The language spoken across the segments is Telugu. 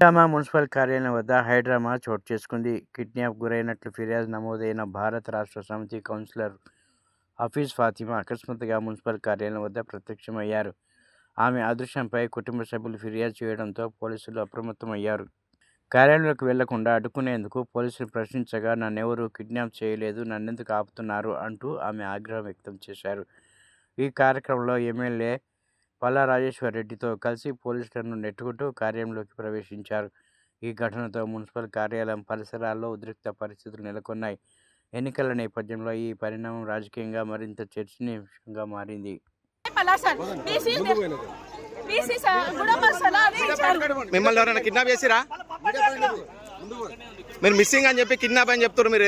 నంద్యాల మున్సిపల్ కార్యాలయం వద్ద హైడ్రామా చోటు చేసుకుంది. కిడ్నాప్ గురైనట్లు ఫిర్యాదు నమోదైన భారత రాష్ట్ర సమితి కౌన్సిలర్ హఫీజ్ ఫాతిమా అకస్మాత్తుగా మున్సిపల్ కార్యాలయం వద్ద ప్రత్యక్షమయ్యారు. ఆమె అదృశ్యంపై కుటుంబ సభ్యులు ఫిర్యాదు చేయడంతో పోలీసులు అప్రమత్తమయ్యారు. కార్యాలయంలోకి వెళ్లకుండా అడ్డుకునేందుకు పోలీసులు ప్రశ్నించగా నన్నెవరూ కిడ్నాప్ చేయలేదు, నన్నెందుకు ఆపుతున్నారు అంటూ ఆమె ఆగ్రహం వ్యక్తం చేశారు. ఈ కార్యక్రమంలో ఎమ్మెల్యే పల్లా రాజేశ్వరరెడ్డితో కలిసి పోలీసులను నెట్టుకుంటూ కార్యాలయంలోకి ప్రవేశించారు. ఈ ఘటనతో మున్సిపల్ కార్యాలయం పరిసరాల్లో ఉద్రిక్త పరిస్థితులు నెలకొన్నాయి. ఎన్నికల నేపథ్యంలో ఈ పరిణామం రాజకీయంగా మరింత చర్చనీయాంశంగా మారింది. మిమ్మల్ని ఎవరైనా కిడ్నాప్ చేసిరా? మీరు మిస్సింగ్ అని చెప్పి కిడ్నాప్ అని చెప్తారు. మీరు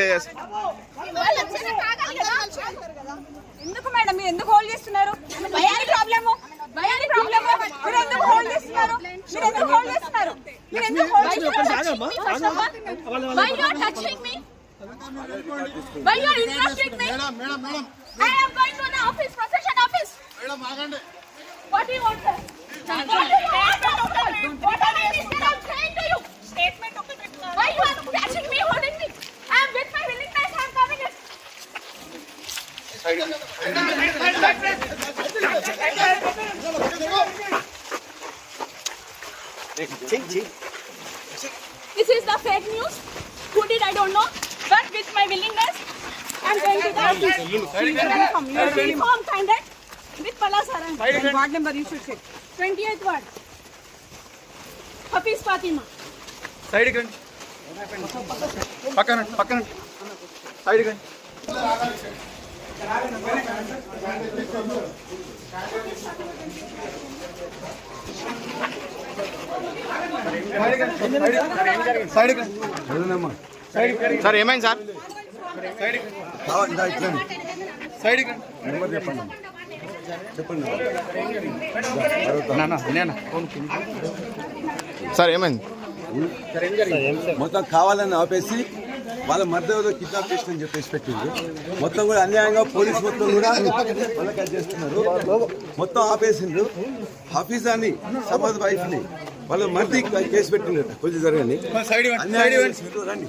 ఎందుకు మేడం, మీరు ఎందుకు హోల్డ్ చేస్తున్నారు? ప్రాబ్లము మీరు ఎందుకు హోల్డ్ చేస్తున్నారు? మీరు ఎందుకు హోల్డ్ చేస్తున్నారు? మీరు ఎందుకు హోల్డ్ చేస్తున్నారు? Why you are touching me? Why you are interested me? I am going to the office, protection office. Madam, agandi. What do you want, sir? What are you saying to you? Statement of the witness. Why you are touching me, holding me? I am with my willingness. I am coming in. This is the fake news. Who did I don't know, but with my willingness, I am going to the office. Uniform kinded with Palla sir. Ward number you should say. 28th ward. Hafiz Fatima. Side కండి, పక్కన పక్కన సైడ్ కండి. సార్ ఏమైంది సార్? సైడ్ సార్ ఏమైంది? మొత్తం కావాలని ఆపేసి వాళ్ళ మధ్య కిడ్నాప్ చేసిందని చెప్పేసి పెట్టింది. మొత్తం కూడా అన్యాయంగా పోలీసు మొత్తం కూడా వాళ్ళకి చేస్తున్నారు. మొత్తం ఆపేసిండ్రు. హఫీజ్ అని సమాజ్ వైఫ్ ని వాళ్ళ మధ్య కేసు పెట్టిండ్రు. కొంచెం జరగండి. రండి.